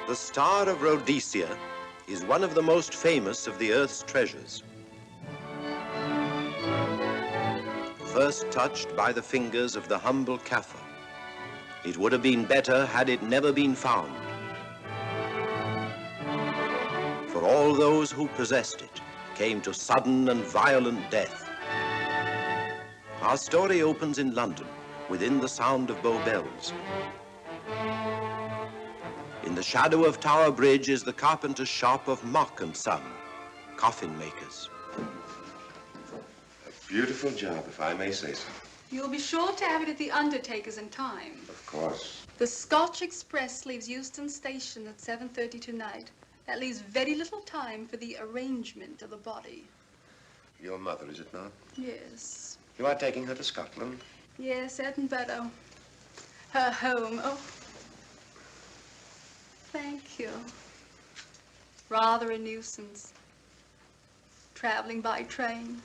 The Star of Rhodesia is one of the most famous of the Earth's treasures. First touched by the fingers of the humble Kaffir, it would have been better had it never been found. For all those who possessed it came to sudden and violent death. Our story opens in London, within the sound of Bow Bells. In the shadow of Tower Bridge is the carpenter's shop of Mock and Son, coffin makers. A beautiful job, if I may say so. You'll be sure to have it at the undertaker's in time. Of course. The Scotch Express leaves Euston Station at 7:30 tonight. That leaves very little time for the arrangement of the body. Your mother, is it not? Yes. You are taking her to Scotland? Yes, Edinburgh. Her home. Oh. Thank you. Rather a nuisance. Traveling by train.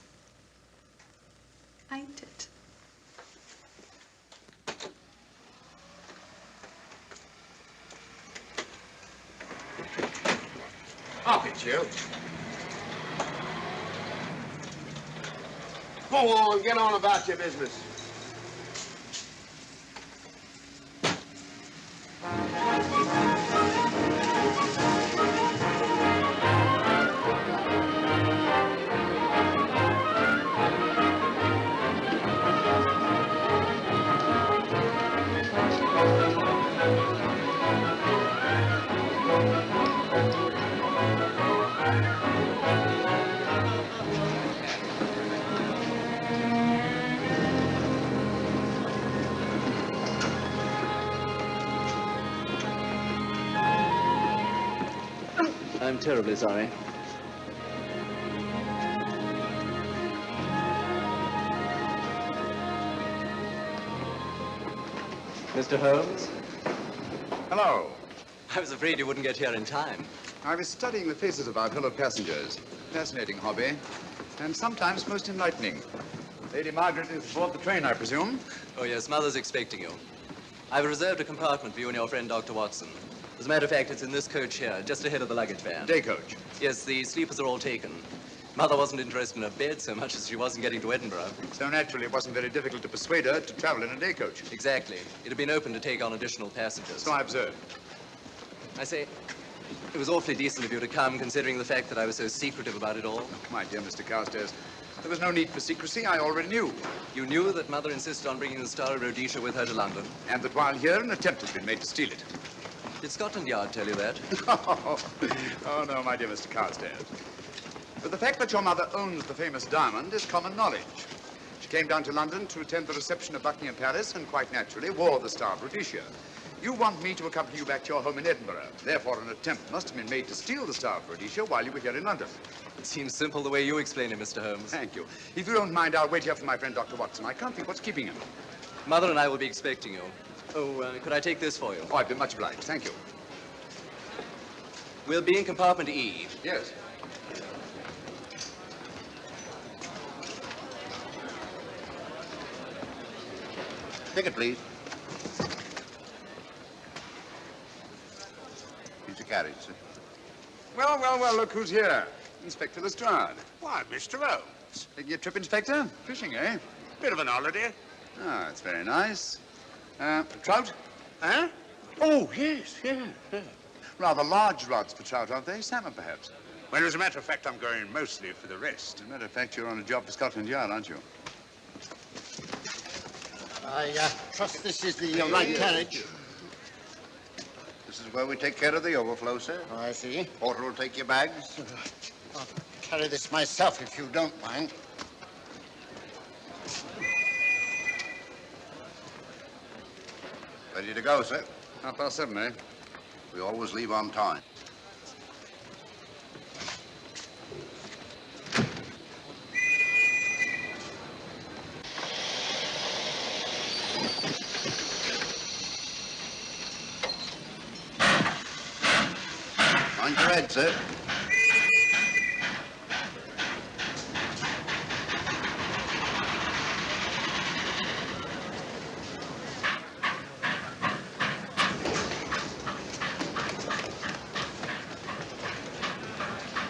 Ain't it? Up it, you. Go on, get on about your business. I'm terribly sorry. Mr. Holmes? Hello. I was afraid you wouldn't get here in time. I was studying the faces of our fellow passengers. Fascinating hobby, and sometimes most enlightening. Lady Margaret is aboard the train, I presume? Oh, yes, Mother's expecting you. I've reserved a compartment for you and your friend, Dr. Watson. As a matter of fact, it's in this coach here, just ahead of the luggage van. Day coach? Yes, the sleepers are all taken. Mother wasn't interested in a bed so much as she wasn't getting to Edinburgh. So naturally, it wasn't very difficult to persuade her to travel in a day coach. Exactly. It had been open to take on additional passengers. So I observed. I say, it was awfully decent of you to come, considering the fact that I was so secretive about it all. My dear Mr. Carstairs, there was no need for secrecy. I already knew. You knew that Mother insisted on bringing the Star of Rhodesia with her to London? And that while here, an attempt has been made to steal it. Did Scotland Yard tell you that? Oh, no, my dear Mr. Carstairs. But the fact that your mother owns the famous diamond is common knowledge. She came down to London to attend the reception of Buckingham Palace and quite naturally wore the Star of Rhodesia. You want me to accompany you back to your home in Edinburgh. Therefore, an attempt must have been made to steal the Star of Rhodesia while you were here in London. It seems simple the way you explain it, Mr. Holmes. Thank you. If you don't mind, I'll wait here for my friend, Dr. Watson. I can't think what's keeping him. Mother and I will be expecting you. Oh, could I take this for you? Oh, I'd be much obliged. Thank you. We'll be in compartment E. Yes. Ticket, please. Here's your carriage, sir. Well, look who's here. Inspector Lestrade. Why, Mr. Holmes. Taking a trip, Inspector? Fishing, eh? Bit of an holiday. Ah, that's very nice. Trout? Huh? Oh, yes. Rather large rods for trout, aren't they? Salmon, perhaps? Well, as a matter of fact, I'm going mostly for the rest. As a matter of fact, you're on a job for Scotland Yard, aren't you? I trust this is the right carriage. This is where we take care of the overflow, sir. Oh, I see. Porter will take your bags. I'll carry this myself if you don't mind. Ready to go, sir? 7:30, eh? We always leave on time. Mind your head, sir.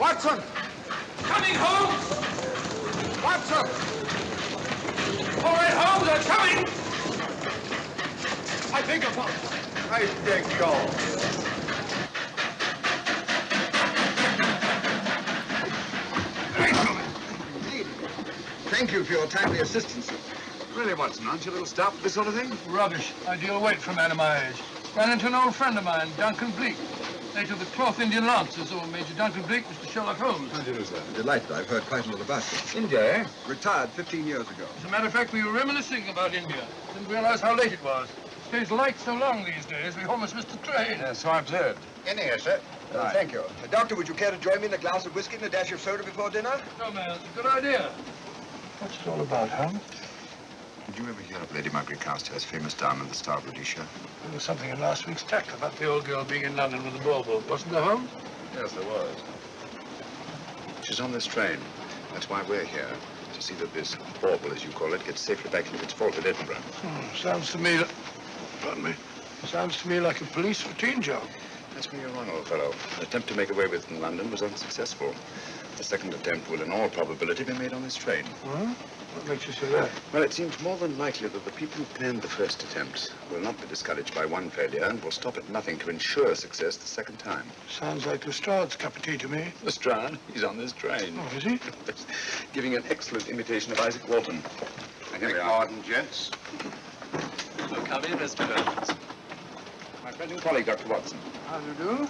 Watson! Coming, Holmes! Watson! All right, Holmes, I'm coming! I beg your pardon. I beg God. Thank you for your timely assistance. Really, Watson, aren't you a little stout for this sort of thing? Rubbish. Ideal weight for a man of my age. Ran into an old friend of mine, Duncan Bleak. Late of the 12th Indian Lancers, or Major Duncan Bleak, Mr. Sherlock Holmes. How do you do, sir? Delighted. I've heard quite a lot about you. India, eh? Retired 15 years ago. As a matter of fact, we were reminiscing about India. Didn't realize how late it was. Stays light so long these days, we almost missed the train. Yeah, so I observed. In here, sir. Right. Thank you. Doctor, would you care to join me in a glass of whiskey and a dash of soda before dinner? No, man, it's a good idea. What's it all about, Holmes? Did you ever hear of Lady Margaret Carstairs' famous diamond, the Star of Rhodesia? There was something in last week's tack about the old girl being in London with the bauble, wasn't there, Holmes? Yes, there was. She's on this train. That's why we're here, to see that this bauble, as you call it, gets safely back into its vault at Edinburgh. Sounds to me like... Pardon me. Sounds to me like a police routine job. That's where you're wrong, old fellow. An attempt to make away with it in London was unsuccessful. The second attempt will, in all probability, be made on this train. Huh? What makes you say that? Well, it seems more than likely that the people who planned the first attempt will not be discouraged by one failure and will stop at nothing to ensure success the second time. Sounds like Lestrade's cup of tea to me. Lestrade, he's on this train. Oh, is he? Giving an excellent imitation of Isaac Walton. And here we are. Pardon, gents. So come in, Mr. Holmes. My friend and colleague, Dr. Watson. How do you do?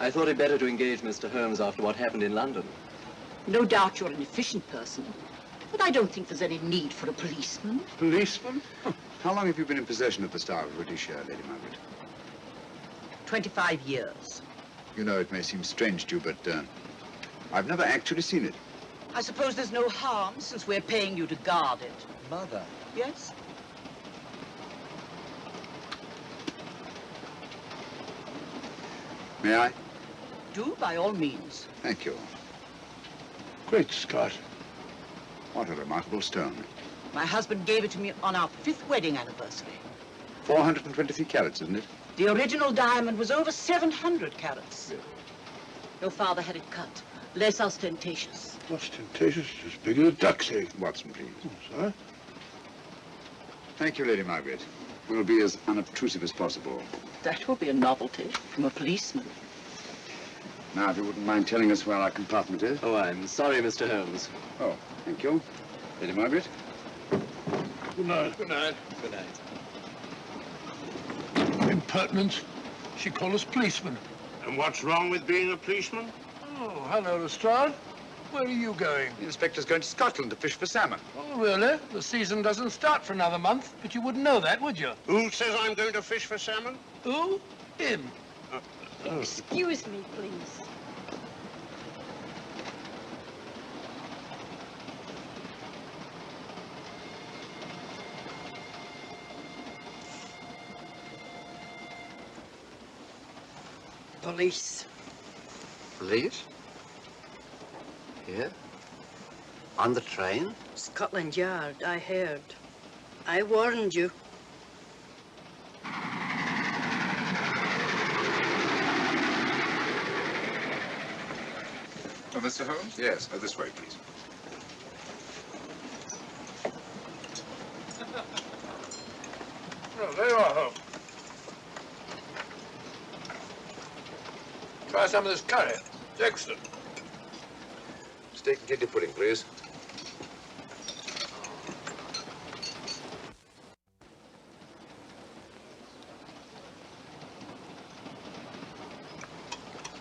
I thought it better to engage Mr. Holmes after what happened in London. No doubt you're an efficient person, but I don't think there's any need for a policeman. Policeman? How long have you been in possession of the Star of Rhodesia, Lady Margaret? 25 years. You know, it may seem strange to you, but I've never actually seen it. I suppose there's no harm since we're paying you to guard it. Mother. Yes? May I? Do, by all means. Thank you. Great Scott. What a remarkable stone. My husband gave it to me on our 5th wedding anniversary. 423 carats, isn't it? The original diamond was over 700 carats. Yeah. Your father had it cut, less ostentatious. Ostentatious, as big as a duck's egg. Watson, please. Oh, sir? Thank you, Lady Margaret. We'll be as unobtrusive as possible. That will be a novelty from a policeman. Now, if you wouldn't mind telling us where our compartment is. Oh, I'm sorry, Mr. Holmes. Oh, thank you. Lady Margaret? Good night. Good night. Good night. Impertinence. She called us policemen. And what's wrong with being a policeman? Oh, hello, Lestrade. Where are you going? The inspector's going to Scotland to fish for salmon. Oh, really? The season doesn't start for another month, but you wouldn't know that, would you? Who says I'm going to fish for salmon? Who? Him. Excuse me, please. Police. Police? Here? On the train? Scotland Yard, I heard. I warned you. Oh, Mr. Holmes? Yes, this way, please. Oh, there you are, Holmes. Try some of this curry. It's excellent. Steak and kidney pudding, please.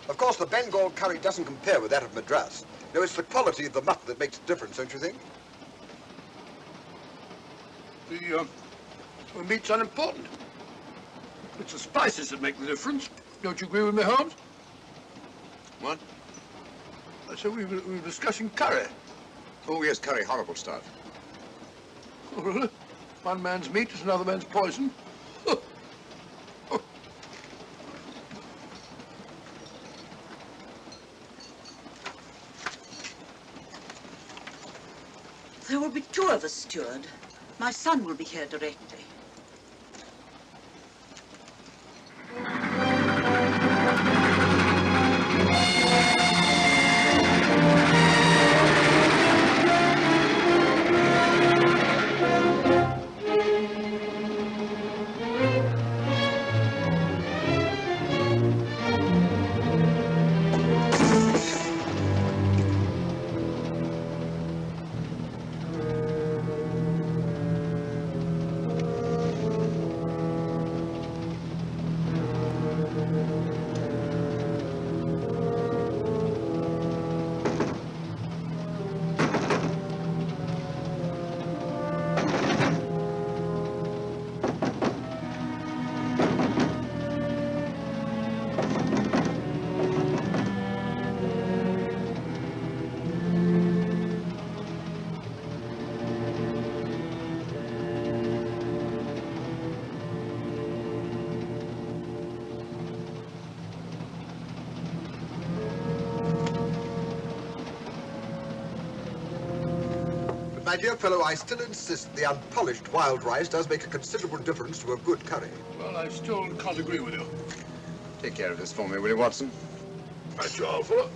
Of course, the Bengal curry doesn't compare with that of Madras. No, it's the quality of the mutton that makes the difference, don't you think? The meat's unimportant. It's the spices that make the difference. Don't you agree with me, Holmes? What? I said we were discussing curry. Oh, yes, curry. Horrible stuff. Oh, really? One man's meat is another man's poison. Oh. Oh. There will be 2 of us, steward. My son will be here directly. my dear fellow, I still insist the unpolished wild rice does make a considerable difference to a good curry. Well, I still can't agree with you. Take care of this for me, will you, Watson? That's your fault.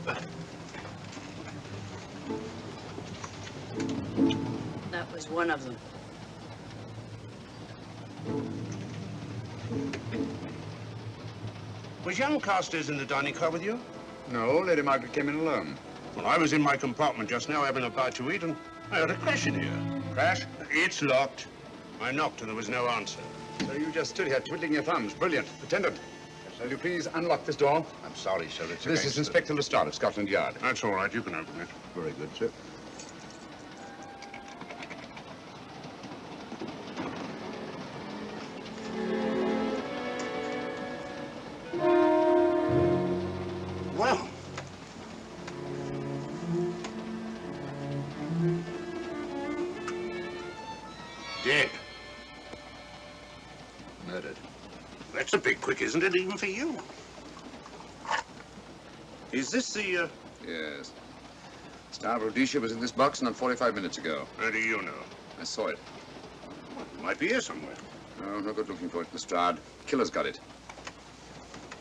That was one of them. Was young Carstairs in the dining car with you? No, Lady Margaret came in alone. Well, I was in my compartment just now having a bite to eat, and I heard a crash in here. Crash? It's locked. I knocked and there was no answer. So you just stood here twiddling your thumbs. Brilliant. Attendant, will you please unlock this door? I'm sorry, sir. It's This is against Inspector Lestrade of Scotland Yard. That's all right. You can open it. Very good, sir. Well. Dead. Murdered. That's a bit quick, isn't it, even for you? Is this the, Yes. Star of Rhodesia was in this box not 45 minutes ago. How do you know? I saw it. Well, it might be here somewhere. No, no good looking for it, Lestrade. Killer's got it.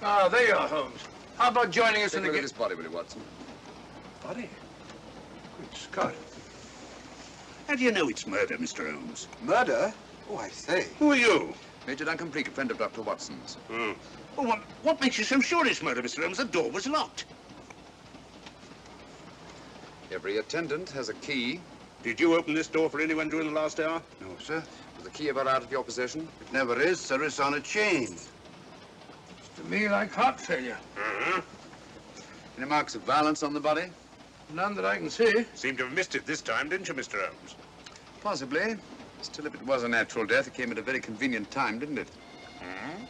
Ah, there you are, Holmes. How about joining us Take in a the look at this body, will you, Watson? Body? Good Scott. How do you know it's murder, Mr. Holmes? Murder? Oh, I say. Who are you? Major Duncan Bleak, a friend of Dr. Watson's. Oh. Well, what makes you so sure it's murder, Mr. Holmes? The door was locked. Every attendant has a key. Did you open this door for anyone during the last hour? No, sir. Was the key ever out of your possession? It never is, sir. It's on a chain. To me, like heart failure. Uh-huh. Any marks of violence on the body? None that I can see. Seemed to have missed it this time, didn't you, Mr. Holmes? Possibly. Still, if it was a natural death, it came at a very convenient time, didn't it? Hmm?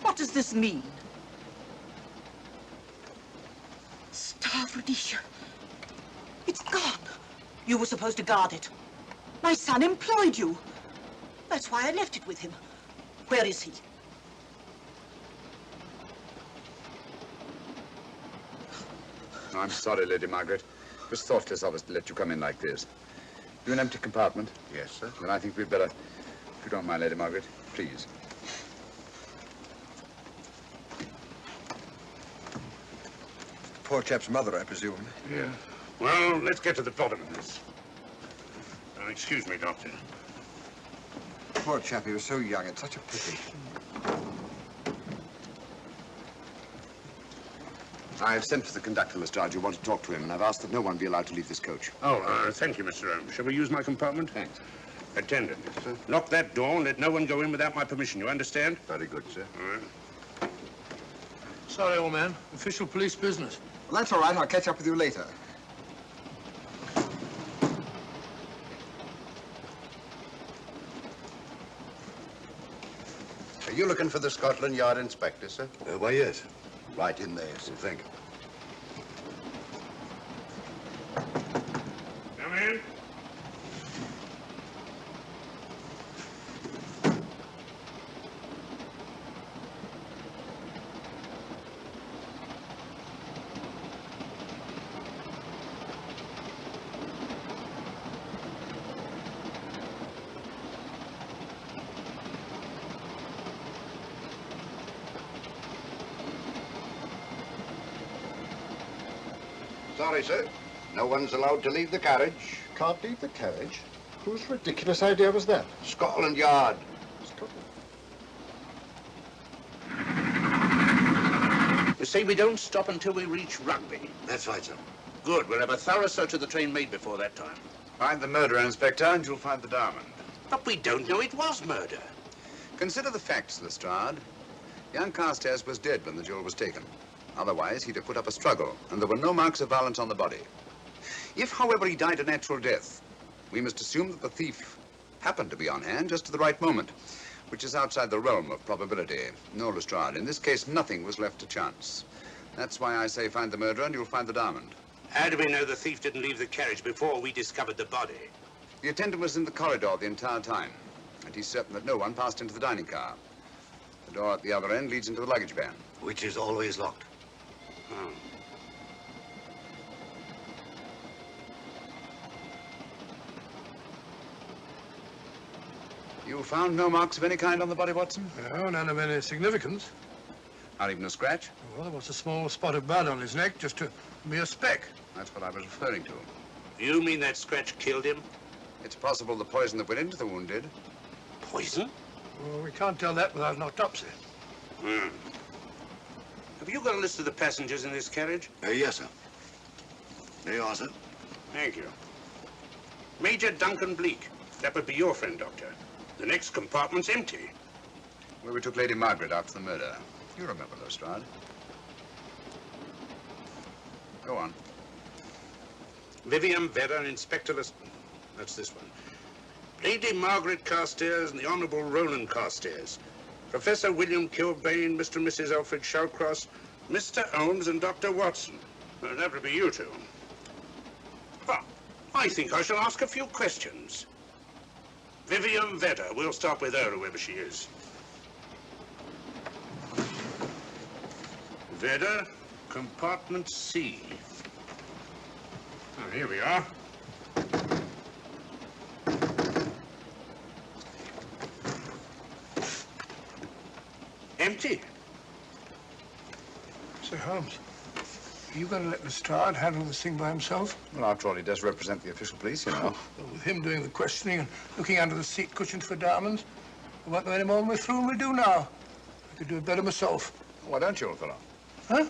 What does this mean? Star of Rhodesia. It's gone. You were supposed to guard it. My son employed you. That's why I left it with him. Where is he? Oh, I'm sorry, Lady Margaret. It was thoughtless of us to let you come in like this. You an empty compartment? Yes, sir. Then I think we'd better, if you don't mind, Lady Margaret, please. Poor chap's mother, I presume. Yeah. Well, let's get to the bottom of this. Excuse me, Doctor. Poor chap, he was so young. It's such a pity. I've sent for the conductor, Lestrade. You want to talk to him, and I've asked that no one be allowed to leave this coach. Oh, thank you, Mr. Holmes. Shall we use my compartment? Thanks. Attendant, sir. Lock that door and let no one go in without my permission. You understand? Very good, sir. All right. Sorry, old man. Official police business. Well, that's all right. I'll catch up with you later. Are you looking for the Scotland Yard inspector, sir? Why, yes. Right in there, sir. Thank you. Come in. Sorry, sir. No one's allowed to leave the carriage. Can't leave the carriage? Whose ridiculous idea was that? Scotland Yard. You see, we don't stop until we reach Rugby. That's right, sir. Good. We'll have a thorough search of the train made before that time. Find the murderer, Inspector, and you'll find the diamond. But we don't know it was murder. Consider the facts, Lestrade. Young Carstairs was dead when the jewel was taken. Otherwise, he'd have put up a struggle, and there were no marks of violence on the body. If, however, he died a natural death, we must assume that the thief happened to be on hand just at the right moment, which is outside the realm of probability. No, Lestrade, in this case, nothing was left to chance. That's why I say find the murderer and you'll find the diamond. How do we know the thief didn't leave the carriage before we discovered the body? The attendant was in the corridor the entire time, and he's certain that no one passed into the dining car. The door at the other end leads into the luggage van. Which is always locked. Oh. You found no marks of any kind on the body, Watson? No, none of any significance. Not even a scratch? Well, there was a small spot of blood on his neck, just a mere speck. That's what I was referring to. You mean that scratch killed him? It's possible the poison that went into the wound did. Poison? Well, we can't tell that without an autopsy. Hmm. Have you got a list of the passengers in this carriage? Yes, sir. There you are, sir. Thank you. Major Duncan Bleak. That would be your friend, Doctor. The next compartment's empty. Where we took Lady Margaret after the murder. You remember Lestrade. Go on. Vivian Vedder, Inspector That's this one. Lady Margaret Carstairs and the Honourable Roland Carstairs. Professor William Kilbane, Mr. and Mrs. Alfred Shawcross, Mr. Holmes and Dr. Watson. Well, that would be you two. Well, I think I shall ask a few questions. Vivian Vedder, we'll start with her, whoever she is. Vedder, compartment C. Oh, here we are. Empty. Say, Holmes, are you going to let Lestrade handle this thing by himself? Well, after all, he does represent the official police, you know. Well, with him doing the questioning and looking under the seat cushions for diamonds, I won't know any more than we're through and we do now. I could do it better myself. Why don't you, old fellow? Huh?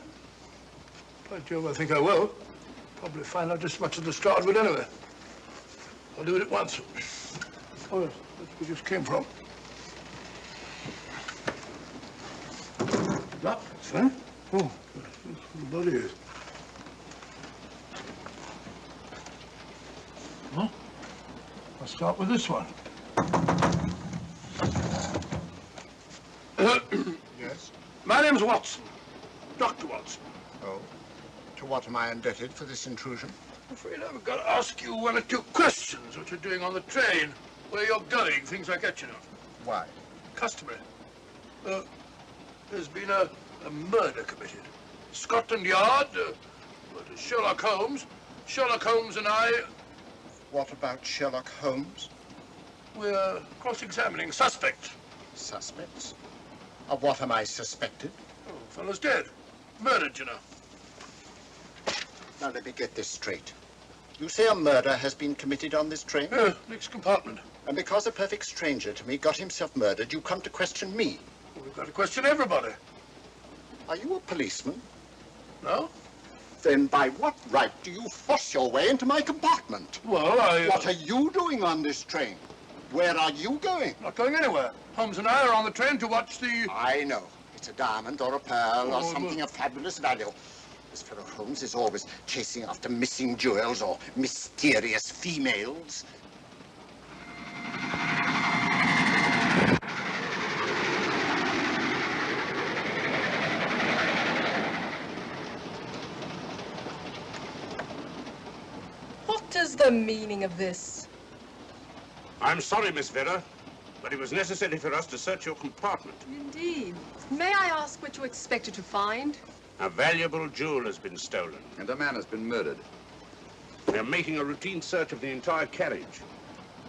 By Jove, I think I will. Probably find out just as much as Lestrade would anyway. I'll do it at once. Oh, yes, that's where we just came from. That, sir? Oh, that's where the body is. Huh? I'll start with this one. Yes? My name's Watson. Dr. Watson. Oh. To what am I indebted for this intrusion? I'm afraid I've got to ask you one or two questions. What you're doing on the train, where you're going, things like that, you know. Why? Customary. There's been a murder committed. Scotland Yard, Sherlock Holmes. Sherlock Holmes and I... What about Sherlock Holmes? We're cross-examining suspects. Suspects? Of what am I suspected? Oh, fellow's dead. Murdered, you know. Now, let me get this straight. You say a murder has been committed on this train? Next compartment. And because a perfect stranger to me got himself murdered, you come to question me? Well, we've got to question everybody. Are you a policeman? No? Then by what right do you force your way into my compartment? Well, What are you doing on this train? Where are you going? Not going anywhere. Holmes and I are on the train to watch the... I know. It's a diamond or a pearl or Oh, something of fabulous value. This fellow Holmes is always chasing after missing jewels or mysterious females. What is the meaning of this? I'm sorry, Miss Vedder, but it was necessary for us to search your compartment. Indeed. May I ask what you expected to find? A valuable jewel has been stolen. And a man has been murdered. We're making a routine search of the entire carriage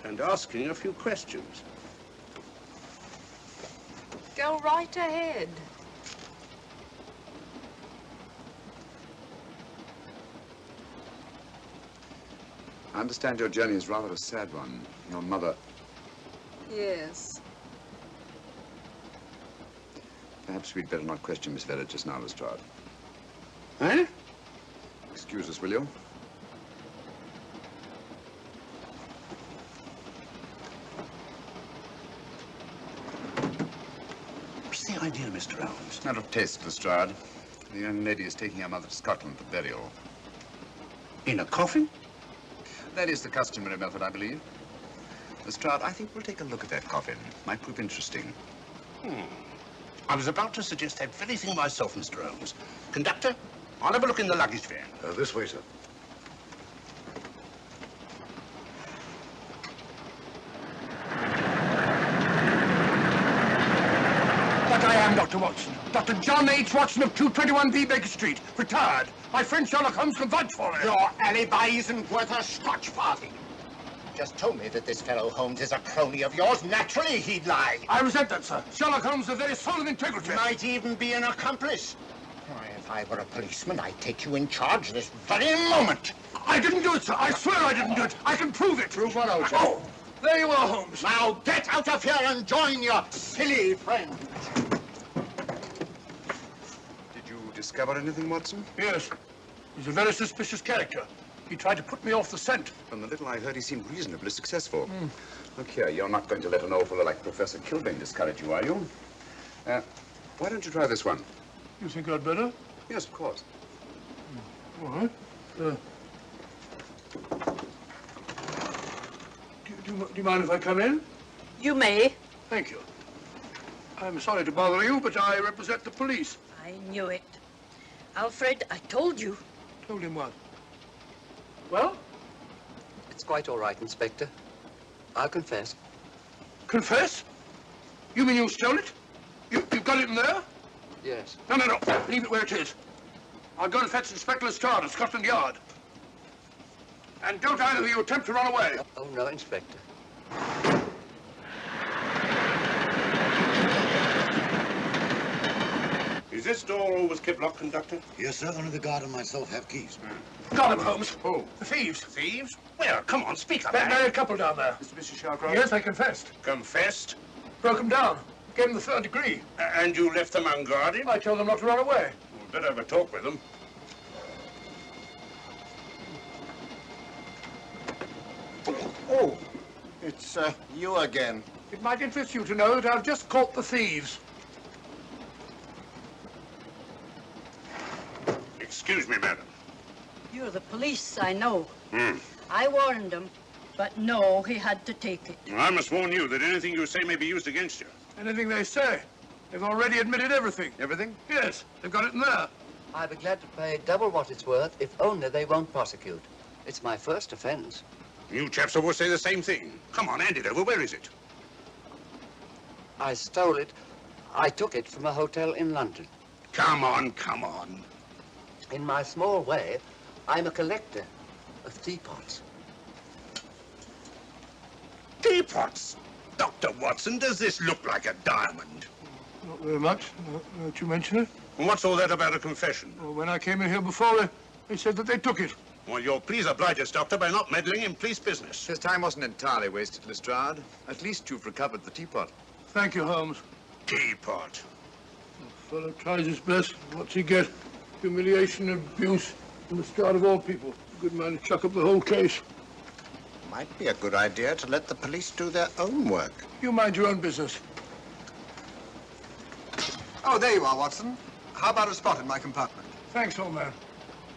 and asking a few questions. Go right ahead. I understand your journey is rather a sad one. Your mother... Yes. Perhaps we'd better not question Miss Vedder just now, Lestrade. Eh? Excuse us, will you? What's the idea, Mr. Holmes? Matter of taste, Lestrade. The young lady is taking her mother to Scotland for burial. In a coffin? That is the customary method, I believe. Lestrade, I think we'll take a look at that coffin. Might prove interesting. I was about to suggest that very thing myself, Mr. Holmes. Conductor, I'll have a look in the luggage van. This way, sir. But I am Dr. Watson. Dr. John H. Watson of 221B Baker Street. Retired. My friend Sherlock Holmes can vouch for it. Your alibi isn't worth a Scotch farthing. just told me that this fellow Holmes is a crony of yours. Naturally, he'd lie. I resent that, sir. Sherlock Holmes is a very soul of integrity. Might even be an accomplice. Why, if I were a policeman, I'd take you in charge this very moment. I didn't do it, sir. I swear I didn't do it. I can prove it. Prove what, old chap? Oh, there you are, Holmes. Now get out of here and join your silly friend. Did you discover anything, Watson? Yes. He's a very suspicious character. He tried to put me off the scent. From the little I heard, he seemed reasonably successful. Look here, you're not going to let an old fellow like Professor Kilbane discourage you, are you? Why don't you try this one? You think I'd better? Yes, of course. All right. Do you mind if I come in? You may. Thank you. I'm sorry to bother you, but I represent the police. I knew it. Alfred, I told you. Told him what? Well? It's quite all right, Inspector. I'll confess. Confess? You mean you stole it? You've got it in there? Yes. No. Leave it where it is. I'll go and fetch Inspector Lestrade at Scotland Yard. And don't either of you attempt to run away. Oh, no, Inspector. Is this door always kept locked, Conductor? Yes, sir. Only the guard and myself have keys. Got him, Holmes. Who? The thieves. Thieves? Where? Come on, speak up. That married couple down there. Mr. Sharkross? Yes, I confessed. Confessed? Broke them down. Gave them the third degree. And you left them unguarded? I told them not to run away. We'd better have a talk with them. Oh, it's you again. It might interest you to know that I've just caught the thieves. Excuse me, madam. You're the police, I know. Hmm. I warned him, but no, he had to take it. Well, I must warn you that anything you say may be used against you. Anything they say. They've already admitted everything. Everything? Yes, they've got it in there. I'd be glad to pay double what it's worth if only they won't prosecute. It's my first offense. You chaps always say the same thing. Come on, hand it over. Where is it? I stole it. I took it from a hotel in London. Come on, come on. In my small way, I'm a collector of teapots. Teapots? Dr. Watson, does this look like a diamond? Not very much, now that you mention it. And what's all that about a confession? Well, when I came in here before, they said that they took it. Well, you'll please oblige us, Doctor, by not meddling in police business. His time wasn't entirely wasted, Lestrade. At least you've recovered the teapot. Thank you, Holmes. Teapot. The fellow tries his best. What's he get? Humiliation and abuse from the start of all people. A good man to chuck up the whole case. Might be a good idea to let the police do their own work. You mind your own business. Oh, there you are, Watson. How about a spot in my compartment? Thanks, old man.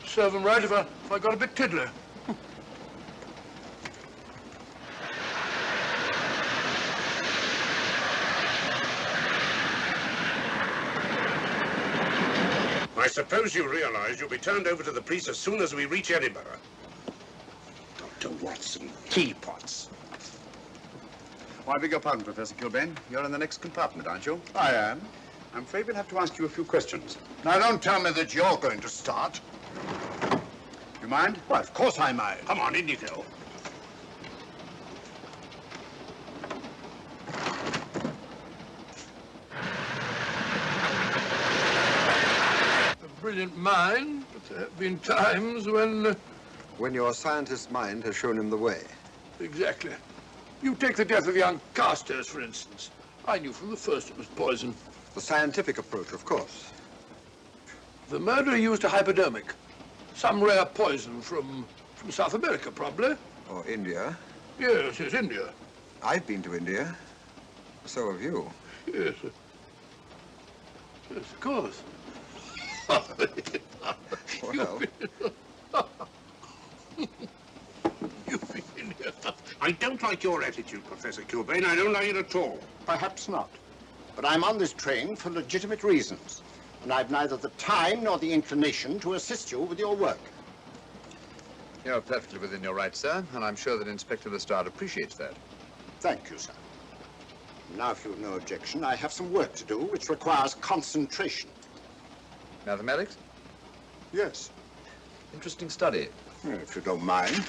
Serve him right if I got a bit tiddler. I suppose you realize you'll be turned over to the police as soon as we reach Edinburgh. Dr. Watson, teapots. Oh, I beg your pardon, Professor Kilbane. You're in the next compartment, aren't you? I am. I'm afraid we'll have to ask you a few questions. Now, don't tell me that you're going to start. You mind? Well, of course I mind. Come on, in you go. A brilliant mind, but there have been times when... When your scientist's mind has shown him the way. Exactly. You take the death of young Carstairs, for instance. I knew from the first it was poison. The scientific approach, of course. The murderer used a hypodermic. Some rare poison from South America, probably. Or India. Yes, India. I've been to India. So have you. Yes. Yes, of course. Well, You've been in here. I don't like your attitude, Professor Kilbane. I don't like it at all. Perhaps not. But I'm on this train for legitimate reasons. And I've neither the time nor the inclination to assist you with your work. You're perfectly within your rights, sir, and I'm sure that Inspector Lestrade appreciates that. Thank you, sir. Now, if you've no objection, I have some work to do which requires concentration. Mathematics? Yes. Interesting study. If you don't mind.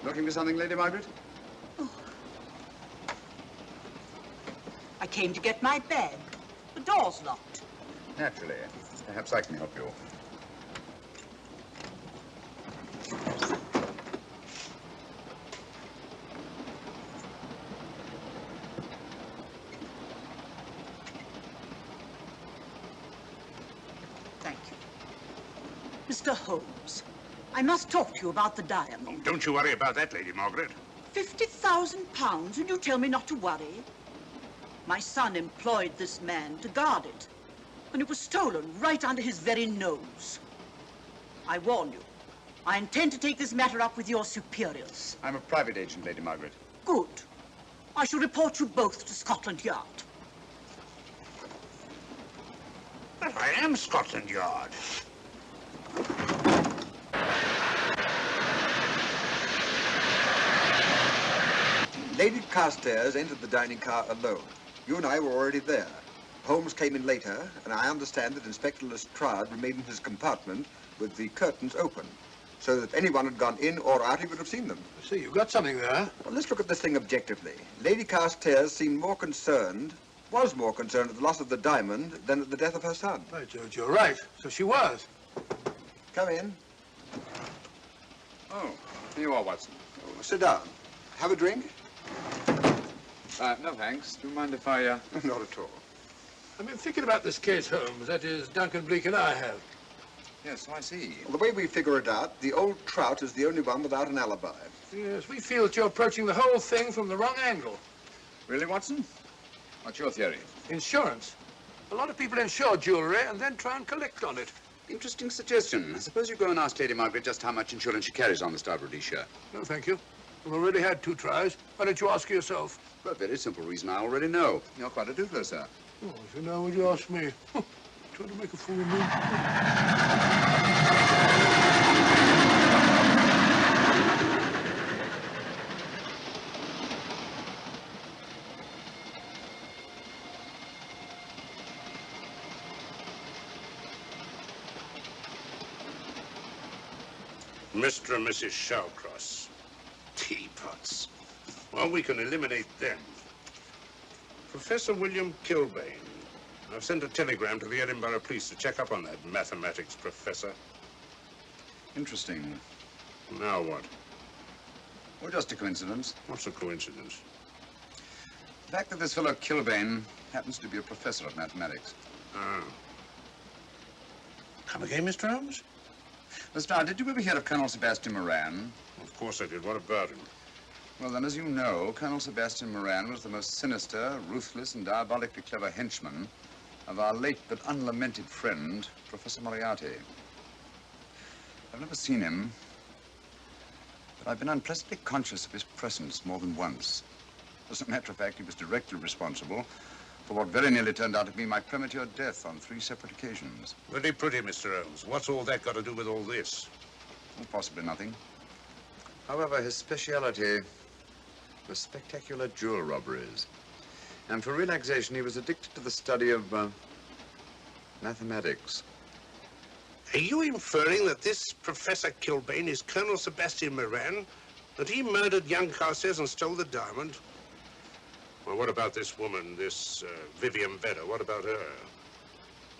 Looking for something, Lady Margaret? I came to get my bag. The door's locked. Naturally. Perhaps I can help you. Thank you. Mr. Holmes, I must talk to you about the diamond. Oh, don't you worry about that, Lady Margaret. £50,000, and you tell me not to worry? My son employed this man to guard it, and it was stolen right under his very nose. I warn you, I intend to take this matter up with your superiors. I'm a private agent, Lady Margaret. Good. I shall report you both to Scotland Yard. But I am Scotland Yard. Lady Carstairs entered the dining car alone. You and I were already there. Holmes came in later, and I understand that Inspector Lestrade remained in his compartment with the curtains open, so that if anyone had gone in or out, he would have seen them. I see, you've got something there. Well, let's look at this thing objectively. Lady Carstairs seemed more concerned, was more concerned at the loss of the diamond than at the death of her son. By George, you're right. So she was. Come in. Oh, here you are, Watson. Oh, sit down. Have a drink? No, thanks. Do you mind if I, Not at all. I've been thinking about this case, Holmes. That is, Duncan Bleak and I have. Yes, so I see. Well, the way we figure it out, the old trout is the only one without an alibi. Yes, we feel that you're approaching the whole thing from the wrong angle. Really, Watson? What's your theory? Insurance. A lot of people insure jewelry and then try and collect on it. Interesting suggestion. I suppose you go and ask Lady Margaret just how much insurance she carries on the Star Rhodesia. No, thank you. We've already had 2 tries. Why don't you ask her yourself? For a very simple reason I already know. You're quite a doodler, sir. Oh, if you know, would you ask me? Trying to make a fool of me. Mr. and Mrs. Shawcross. Teapots. Well, we can eliminate them. Professor William Kilbane. I've sent a telegram to the Edinburgh police to check up on that mathematics professor. Interesting. Now what? Well, just a coincidence. What's a coincidence? The fact that this fellow Kilbane happens to be a professor of mathematics. Ah. Come again, Mr. Holmes? Lestrade, did you ever hear of Colonel Sebastian Moran? Of course I did. What about him? Well, then, as you know, Colonel Sebastian Moran was the most sinister, ruthless, and diabolically clever henchman of our late but unlamented friend, Professor Moriarty. I've never seen him, but I've been unpleasantly conscious of his presence more than once. As a matter of fact, he was directly responsible for what very nearly turned out to be my premature death on 3 separate occasions. Very pretty, Mr. Holmes. What's all that got to do with all this? Well, possibly nothing. However, his speciality was spectacular jewel robberies. And for relaxation, he was addicted to the study of mathematics. Are you inferring that this Professor Kilbane is Colonel Sebastian Moran? That he murdered young Carstairs and stole the diamond? Well, what about this woman, this Vivian Vedder? What about her?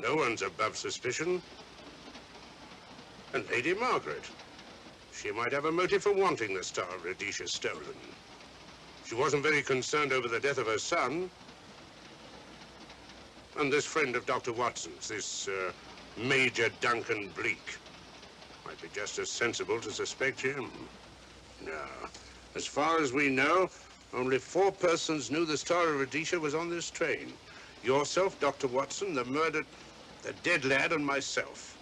No one's above suspicion. And Lady Margaret. She might have a motive for wanting the Star of Rhodesia stolen. She wasn't very concerned over the death of her son. And this friend of Dr. Watson's, this Major Duncan Bleak, might be just as sensible to suspect him. No. As far as we know, only 4 persons knew the Star of Rhodesia was on this train. Yourself, Dr. Watson, the murdered, the dead lad, and myself.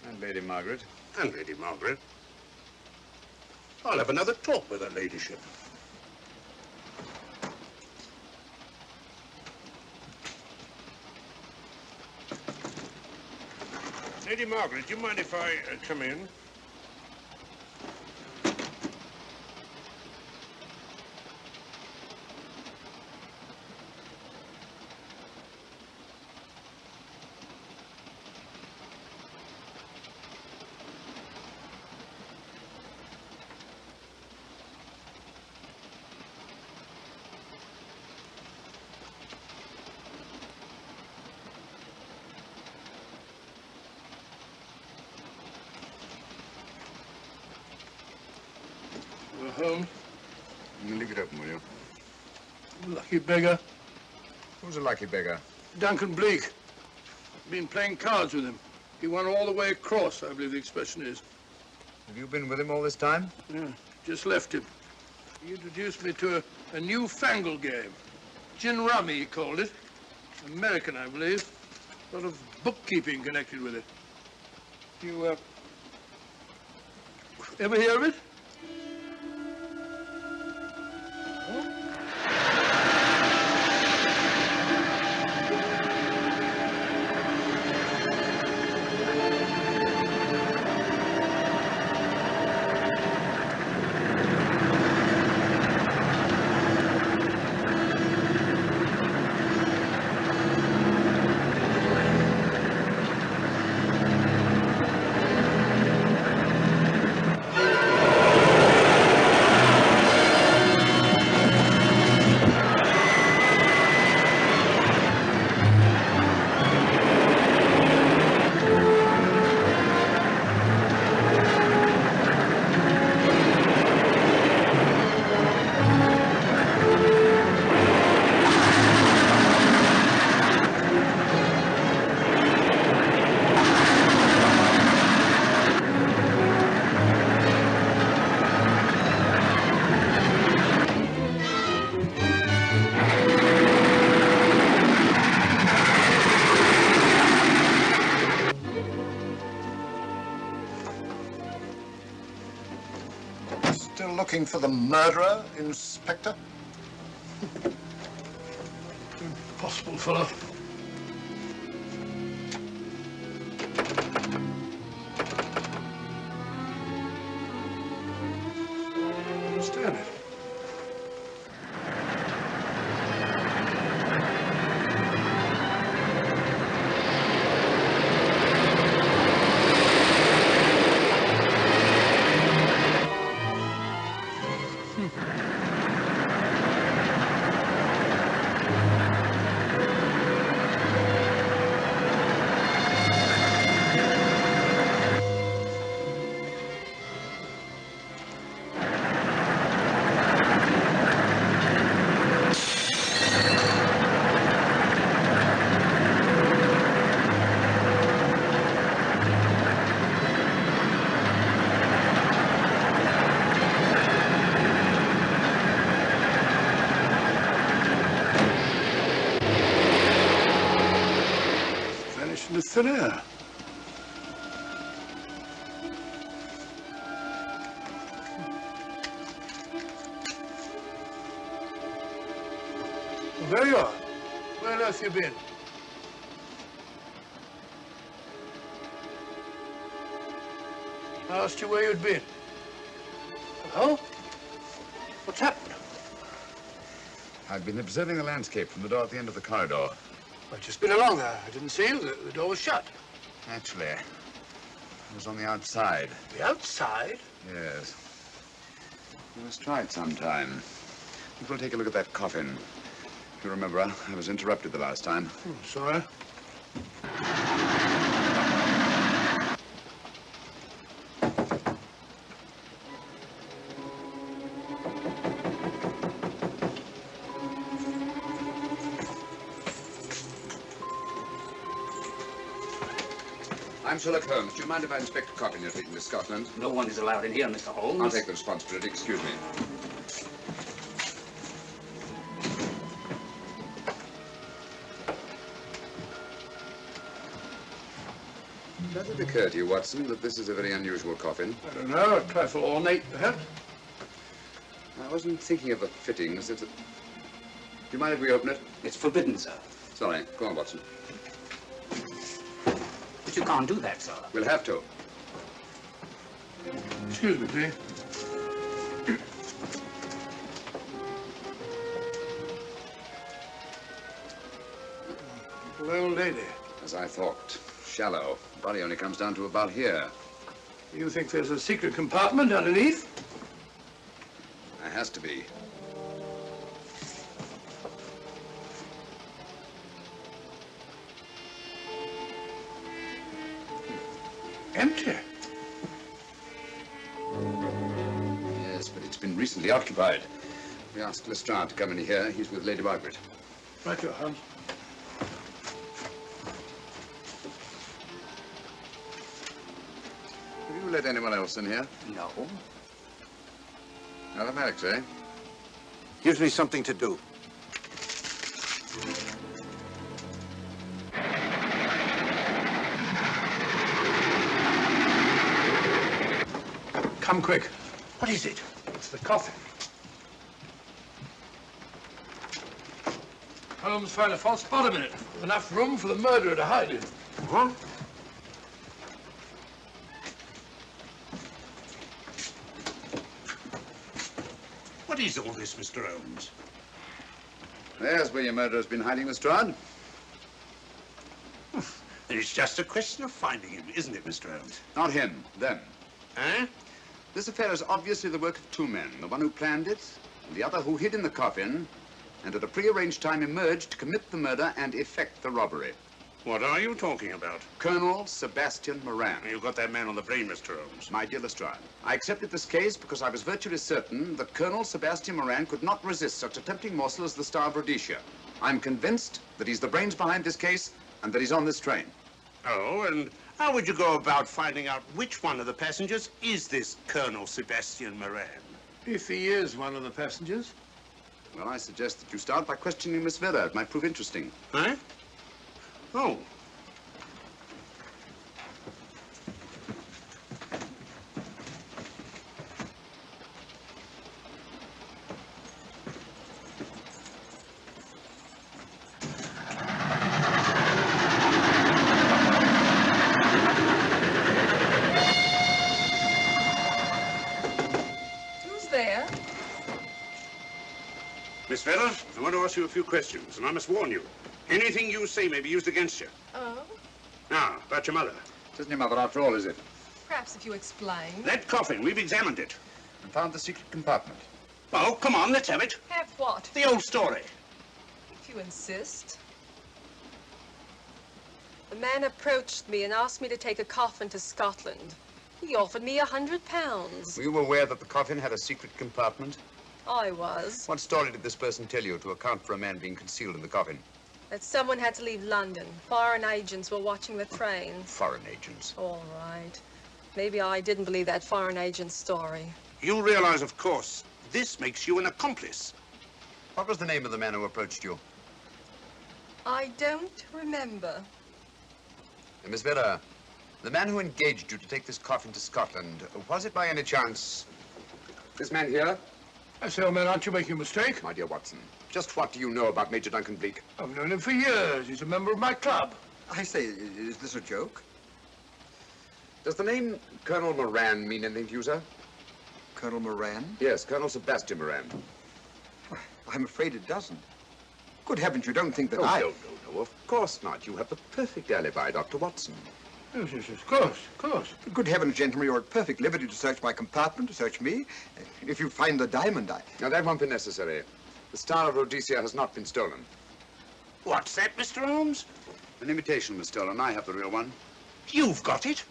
And Lady Margaret. And Lady Margaret. I'll have another talk with her ladyship. Lady Margaret, do you mind if I come in? Holmes. Leave it open, will you? Lucky beggar. Who's a lucky beggar? Duncan Bleak. Been playing cards with him. He won all the way across, I believe the expression is. Have you been with him all this time? Yeah, just left him. He introduced me to a newfangled game. Gin rummy, he called it. American, I believe. A lot of bookkeeping connected with it. You, ever hear of it? Still looking for the murderer, Inspector? Impossible, fellow. Understand it. In the thin air. Well, there you are. Where on earth have you been? I asked you where you'd been. Hello? What's happened? I've been observing the landscape from the door at the end of the corridor. I've just been along there. I didn't see you. The door was shut. Actually, I was on the outside. The outside? Yes. We must try it sometime. We'll take a look at that coffin. You remember, I was interrupted the last time. Sorry. I'm Sherlock Holmes. Do you mind if I inspect a coffin you're taking to Scotland? No one is allowed in here, Mr. Holmes. I'll take the responsibility. Excuse me. Does it occur to you, Watson, that this is a very unusual coffin? I don't know. A trifle ornate, perhaps. I wasn't thinking of the fittings. Do you mind if we open it? It's forbidden, sir. Sorry. Go on, Watson. But you can't do that, sir. We'll have to. Excuse me, please. Little old lady. As I thought. Shallow. Body only comes down to about here. You think there's a secret compartment underneath? There has to be. Empty. Yes, but it's been recently recently occupied. We asked Lestrade to come in here. He's with Lady Margaret. Right, your Holmes. Have you let anyone else in here? No. Mathematics, eh? Gives me something to do. Come quick. What is it? It's the coffin. Holmes found a false bottom in it. Enough room for the murderer to hide in. Huh? What is all this, Mr. Holmes? There's where your murderer's been hiding, Lestrade. It's just a question of finding him, isn't it, Mr. Holmes? Not him, them. Eh? This affair is obviously the work of two men, the one who planned it, and the other who hid in the coffin, and at a prearranged time emerged to commit the murder and effect the robbery. What are you talking about? Colonel Sebastian Moran. You've got that man on the brain, Mr. Holmes. My dear Lestrade, I accepted this case because I was virtually certain that Colonel Sebastian Moran could not resist such a tempting morsel as the Star of Rhodesia. I'm convinced that he's the brains behind this case and that he's on this train. Oh, and how would you go about finding out which one of the passengers is this Colonel Sebastian Moran? If he is one of the passengers. Well, I suggest that you start by questioning Miss Vera. It might prove interesting. Eh? Oh. Who's there? Miss Vera, I want to ask you a few questions, and I must warn you. Anything you say may be used against you. Oh? Now, about your mother. It isn't your mother after all, is it? Perhaps if you explain. That coffin, we've examined it. And found the secret compartment. Oh, come on, let's have it. Have what? The old story. If you insist. The man approached me and asked me to take a coffin to Scotland. He offered me £100. Were you aware that the coffin had a secret compartment? I was. What story did this person tell you to account for a man being concealed in the coffin? That someone had to leave London. Foreign agents were watching the trains. Foreign agents. All right. Maybe I didn't believe that foreign agent story. You realize, of course, this makes you an accomplice. What was the name of the man who approached you? I don't remember. Miss Vera, the man who engaged you to take this coffin to Scotland, was it by any chance this man here? I say, old man, aren't you making a mistake? My dear Watson, just what do you know about Major Duncan Bleak? I've known him for years. He's a member of my club. I say, is this a joke? Does the name Colonel Moran mean anything to you, sir? Colonel Moran? Yes, Colonel Sebastian Moran. I'm afraid it doesn't. Good heavens, you don't think that No, I... no, of course not. You have the perfect alibi, Dr. Watson. Yes, of course, of course. Good heavens, gentlemen, you're at perfect liberty to search my compartment, to search me. If you find the diamond, Now, that won't be necessary. The Star of Rhodesia has not been stolen. What's that, Mr. Holmes? An imitation was stolen. I have the real one. You've got it?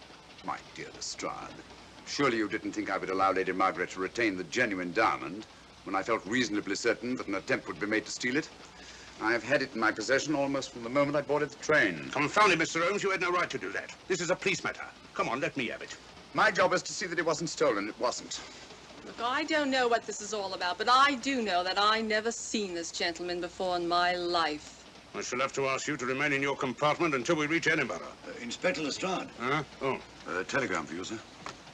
My dear Lestrade, surely you didn't think I would allow Lady Margaret to retain the genuine diamond when I felt reasonably certain that an attempt would be made to steal it? I have had it in my possession almost from the moment I boarded the train. Confound it, Mr. Holmes, you had no right to do that. This is a police matter. Come on, let me have it. My job is to see that it wasn't stolen. It wasn't. Look, I don't know what this is all about, but I do know that I never seen this gentleman before in my life. I shall have to ask you to remain in your compartment until we reach Edinburgh. Inspector Lestrade. Huh? Oh. Telegram for you, sir.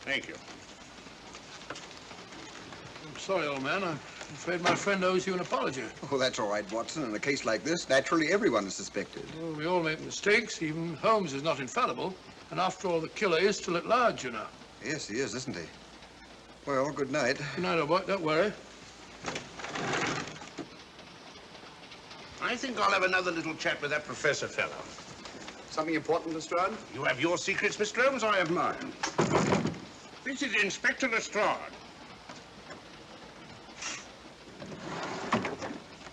Thank you. I'm sorry, old man. I'm afraid my friend owes you an apology. Oh, that's all right, Watson. In a case like this, naturally everyone is suspected. Well, we all make mistakes. Even Holmes is not infallible. And after all, the killer is still at large, you know. Yes, he is, isn't he? Well, good night. Good night, old boy. Don't worry. I think I'll have another little chat with that professor fellow. Something important, Lestrade? You have your secrets, Mr. Holmes, I have mine. This is Inspector Lestrade.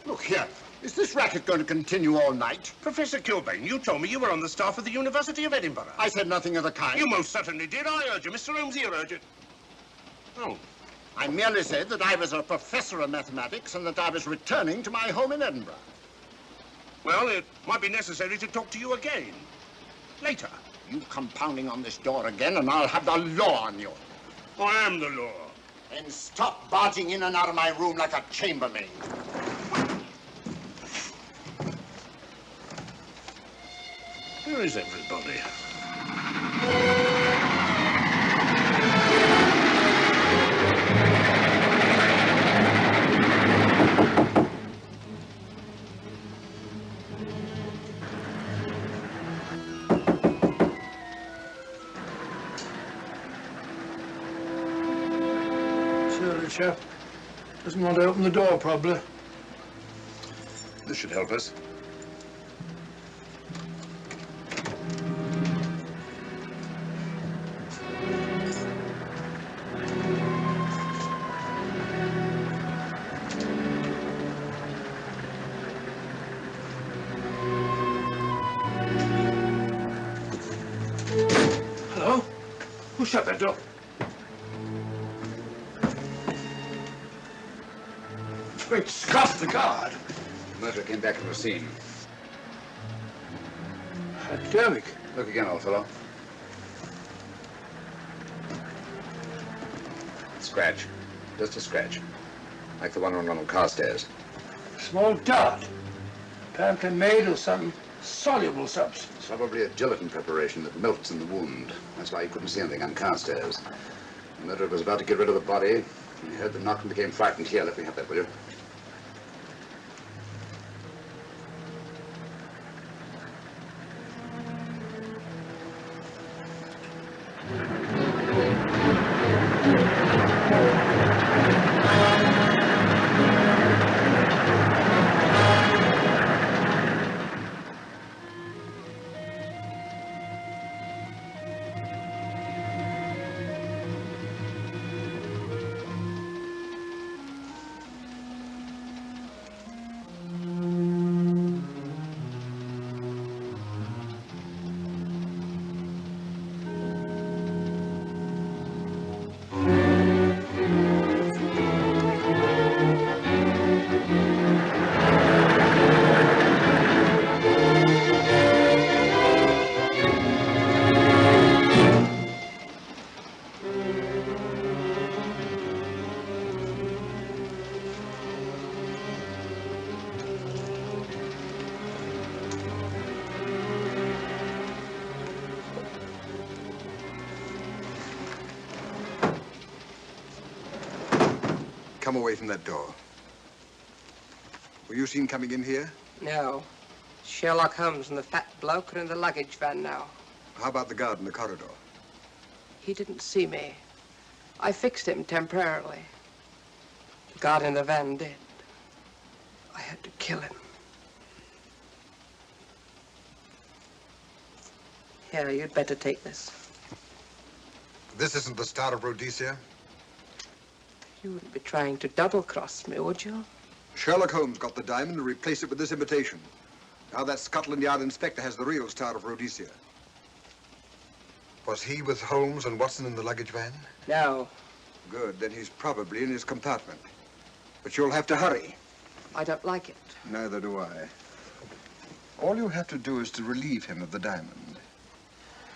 Look here. Is this racket going to continue all night? Professor Kilbane, you told me you were on the staff of the University of Edinburgh. I said nothing of the kind. You most certainly did. I urge you. Mr. Holmes here urged it. Oh, I merely said that I was a professor of mathematics and that I was returning to my home in Edinburgh. Well, it might be necessary to talk to you again. Later. You come pounding on this door again and I'll have the law on you. I am the law. Then stop barging in and out of my room like a chambermaid. Where is everybody? Surely, chap. Doesn't want to open the door, probably. This should help us. Hello? Who shut that door? Great Scott, the guard. The murderer came back to the scene. Academic. Look again, old fellow. Scratch. Just a scratch. Like the one on one of Carstairs. Small dot. Apparently made of some soluble substance. It's probably a gelatin preparation that melts in the wound. That's why you couldn't see anything on Carstairs. The murderer was about to get rid of the body. He heard the knock and became frightened. Here, let me have that, will you? Come away from that door. Were you seen coming in here? No. Sherlock Holmes and the fat bloke are in the luggage van now. How about the guard in the corridor? He didn't see me. I fixed him temporarily. The guard in the van did. I had to kill him. Here, you'd better take this. This isn't the Star of Rhodesia? You wouldn't be trying to double-cross me, would you? Sherlock Holmes got the diamond and replaced it with this imitation. Now that Scotland Yard inspector has the real Star of Rhodesia. Was he with Holmes and Watson in the luggage van? No. Good, then he's probably in his compartment. But you'll have to hurry. I don't like it. Neither do I. All you have to do is to relieve him of the diamond.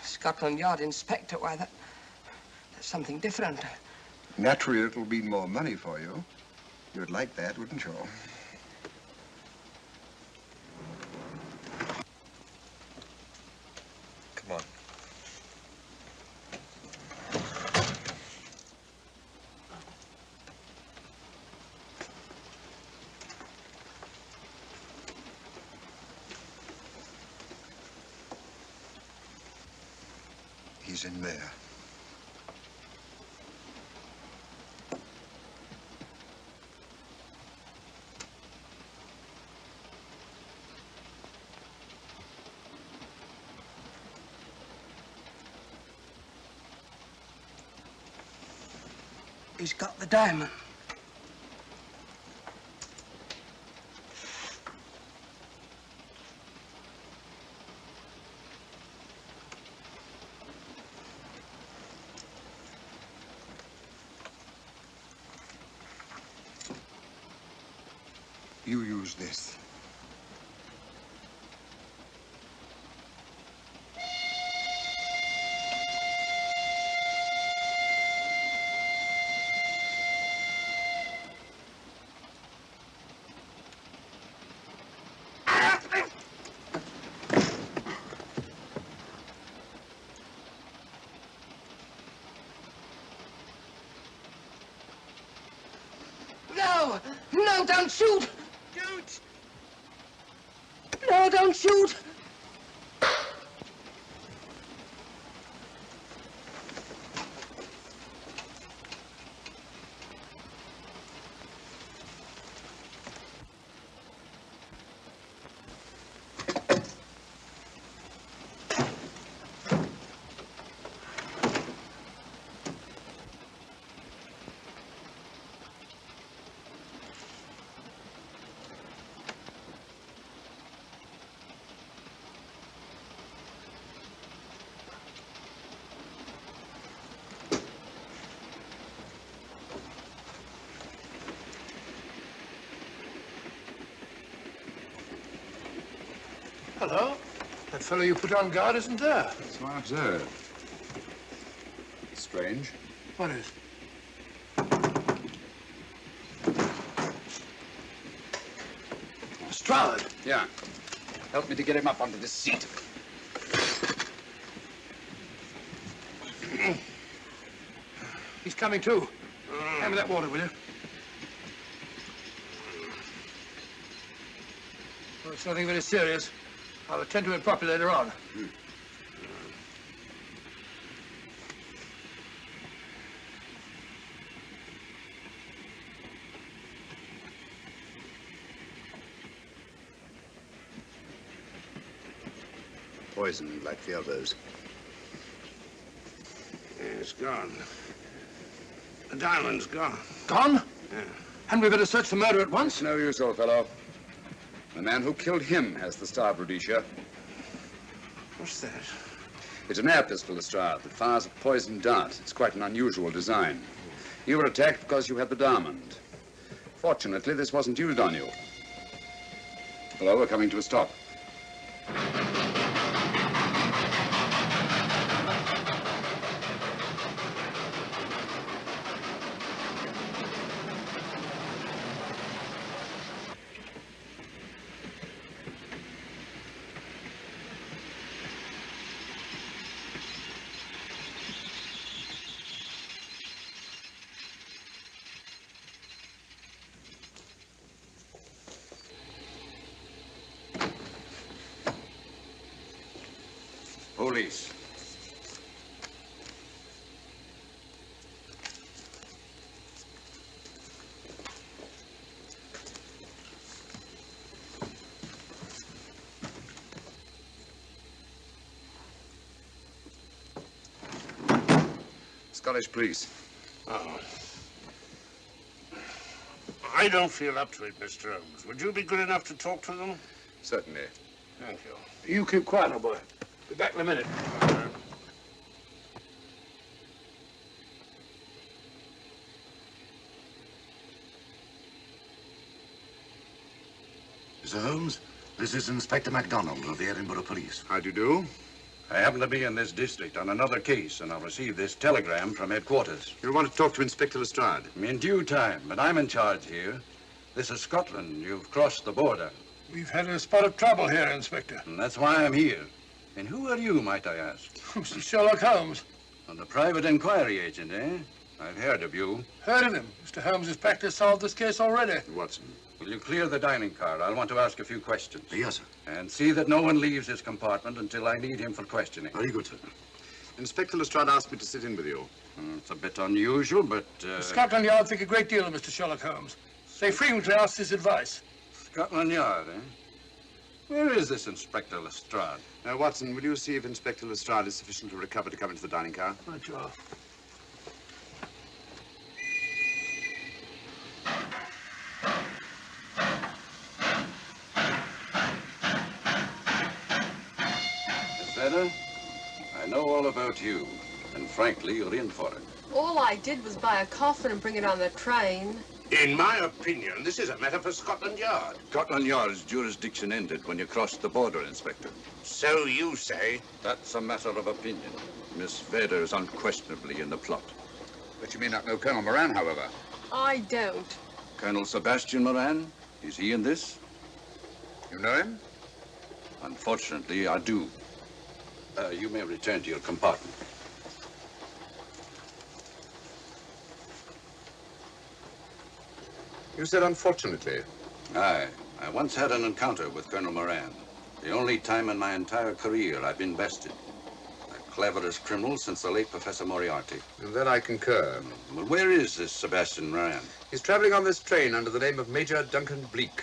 Scotland Yard inspector, why, that's something different. Naturally, it'll mean more money for you. You'd like that, wouldn't you? Come on. He's in there. He's got the diamond. You use this. No! No, don't shoot! Don't! No, don't shoot! Hello. That fellow you put on guard isn't there. So I observe. Strange. What is? Lestrade. Yeah. Help me to get him up onto this seat. He's coming too. Hand me that water, will you? Well, it's nothing very serious. I'll attend to it properly later on. Poison, like the others. Yeah, it's gone. The diamond's gone. Gone? Yeah. Hadn't we better search for murder at once? It's no use, old fellow. The man who killed him has the star of Rhodesia. What's that? It's an air pistol, Lestrade, that fires a poisoned dart. It's quite an unusual design. You were attacked because you had the diamond. Fortunately, this wasn't used on you. Hello, we're coming to a stop. Police. Scottish police. Oh. I don't feel up to it, Mr. Holmes. Would you be good enough to talk to them? Certainly. Thank you. You keep quiet, old boy. Be back in a minute. Mr. Holmes, this is Inspector MacDonald of the Edinburgh Police. How do you do? I happen to be in this district on another case, and I've received this telegram from headquarters. You'll want to talk to Inspector Lestrade. In due time, but I'm in charge here. This is Scotland. You've crossed the border. We've had a spot of trouble here, Inspector. And that's why I'm here. And who are you, might I ask? Mr. Sherlock Holmes. And the private inquiry agent, eh? I've heard of you. Heard of him. Mr. Holmes has practically solved this case already. Watson. Will you clear the dining car? I'll want to ask a few questions. Yes, sir. And see that no one leaves his compartment until I need him for questioning. Very good, sir. Inspector Lestrade asked me to sit in with you. It's a bit unusual, but... Scotland Yard think a great deal of Mr. Sherlock Holmes. They frequently ask his advice. Scotland Yard, eh? Where is this Inspector Lestrade? Watson, will you see if Inspector Lestrade is sufficiently recovered to come into the dining car? Right, sure. Better? I know all about you, and frankly, you're in for it. All I did was buy a coffin and bring it on the train. In my opinion, this is a matter for Scotland Yard. Scotland Yard's jurisdiction ended when you crossed the border, Inspector. So you say? That's a matter of opinion. Miss Vader is unquestionably in the plot. But you may not know Colonel Moran, however. I don't. Colonel Sebastian Moran, is he in this? You know him? Unfortunately, I do. You may return to your compartment. You said unfortunately. Aye. I once had an encounter with Colonel Moran. The only time in my entire career I've been bested. The cleverest criminal since the late Professor Moriarty. And that I concur. Well, where is this Sebastian Moran? He's traveling on this train under the name of Major Duncan Bleak.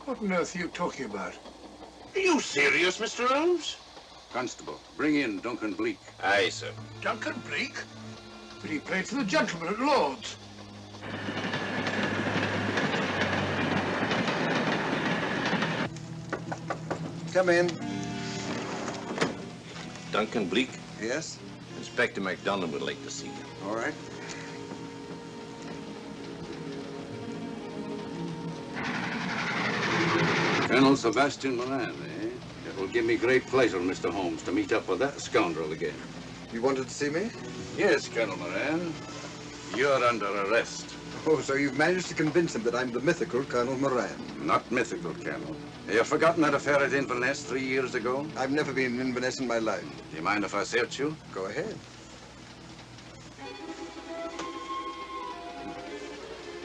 What on earth are you talking about? Are you serious, Mr. Holmes? Constable, bring in Duncan Bleak. Aye, sir. Duncan Bleak? But he played for the gentleman at Lord's. Come in. Duncan Bleak? Yes? Inspector MacDonald would like to see you. All right. Colonel Sebastian Moran, eh? It will give me great pleasure, Mr. Holmes, to meet up with that scoundrel again. You wanted to see me? Yes, Colonel Moran. You're under arrest. Oh, so you've managed to convince him that I'm the mythical Colonel Moran. Not mythical, Colonel. Have you forgotten that affair at Inverness 3 years ago? I've never been in Inverness in my life. Do you mind if I search you? Go ahead.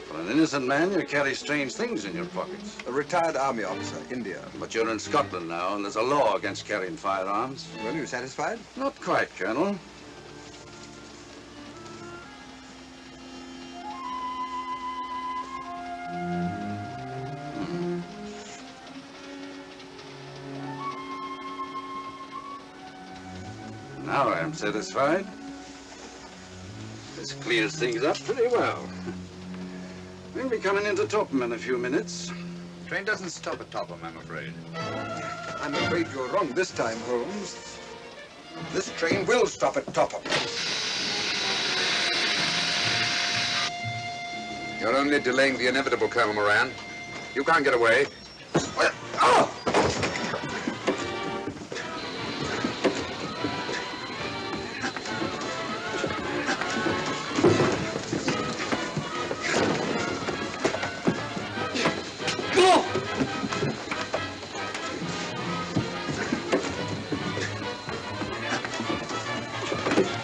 For an innocent man, you carry strange things in your pockets. A retired army officer, India. But you're in Scotland now, and there's a law against carrying firearms. Well, you satisfied? Not quite, Colonel. Now I am satisfied. This clears things up pretty well. We'll be coming into Topham in a few minutes. Train doesn't stop at Topham, I'm afraid. I'm afraid you're wrong this time, Holmes. This train will stop at Topham. You're only delaying the inevitable, Colonel Moran. You can't get away. Oh!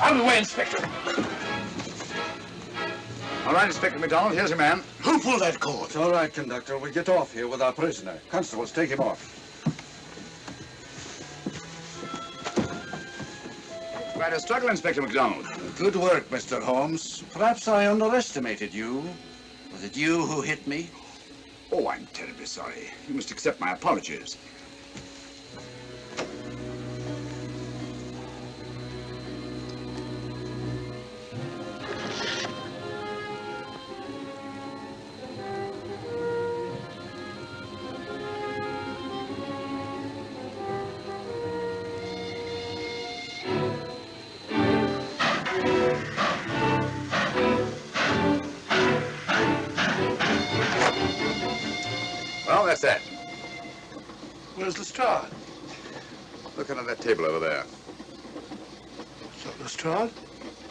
Out of the way, Inspector. All right, Inspector MacDonald, here's your man. Who pulled that cord? It's all right, conductor. We'll get off here with our prisoner. Constables, take him off. Quite a struggle, Inspector MacDonald. Good work, Mr. Holmes. Perhaps I underestimated you. Was it you who hit me? Oh, I'm terribly sorry. You must accept my apologies. Well, that's that. Where's Lestrade? Look under that table over there. It's not Lestrade.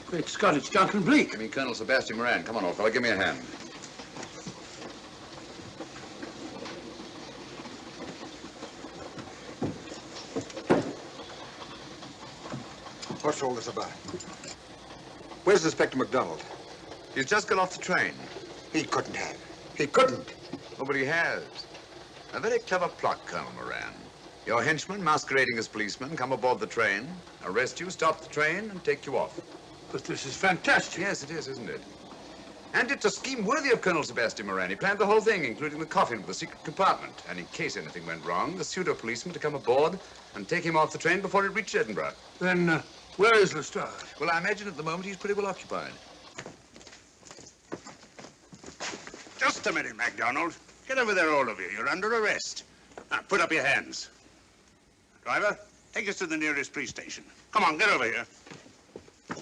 Great Scott, it's Duncan Bleak. I mean, Colonel Sebastian Moran. Come on, old fella, give me a hand. What's all this about? Where's Inspector MacDonald? He's just got off the train. He couldn't have. He couldn't. Nobody has. A very clever plot, Colonel Moran. Your henchmen, masquerading as policemen, come aboard the train, arrest you, stop the train, and take you off. But this is fantastic. Yes, it is, isn't it? And it's a scheme worthy of Colonel Sebastian Moran. He planned the whole thing, including the coffin with the secret compartment. And in case anything went wrong, the pseudo-policeman to come aboard and take him off the train before it reached Edinburgh. Then, where is Lestrade? Well, I imagine at the moment he's pretty well occupied. Just a minute, MacDonald. Get over there, all of you. You're under arrest. Now, put up your hands. Driver, take us to the nearest police station. Come on, get over here.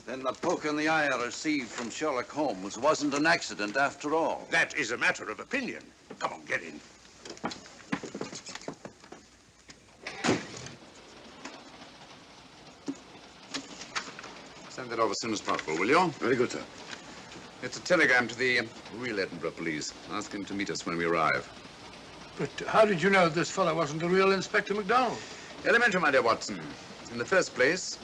Then the poke in the eye I received from Sherlock Holmes wasn't an accident after all. That is a matter of opinion. Come on, get in. Send that off as soon as possible, will you? Very good, sir. It's a telegram to the real Edinburgh police. Ask him to meet us when we arrive. But how did you know this fellow wasn't the real Inspector MacDonald? Elementary, my dear Watson. In the first place,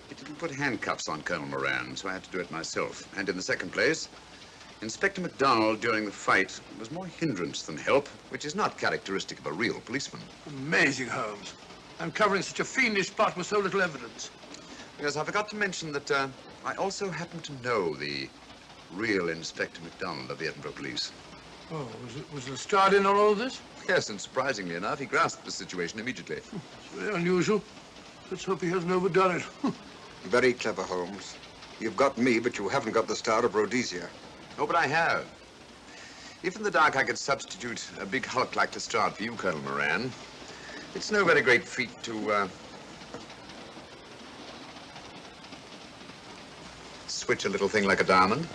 he didn't put handcuffs on Colonel Moran, so I had to do it myself. And in the second place, Inspector MacDonald during the fight was more hindrance than help, which is not characteristic of a real policeman. Amazing, Holmes. Uncovering such a fiendish plot with so little evidence. Yes, I forgot to mention that I also happen to know the real Inspector MacDonald of the Edinburgh Police. Oh, was Lestrade in on all of this? Yes, and surprisingly enough, he grasped the situation immediately. It's very unusual. Let's hope he hasn't overdone it. Very clever, Holmes. You've got me, but you haven't got the Star of Rhodesia. Oh, but I have. If in the dark I could substitute a big hulk like Lestrade for you, Colonel Moran, it's no very great feat to switch a little thing like a diamond.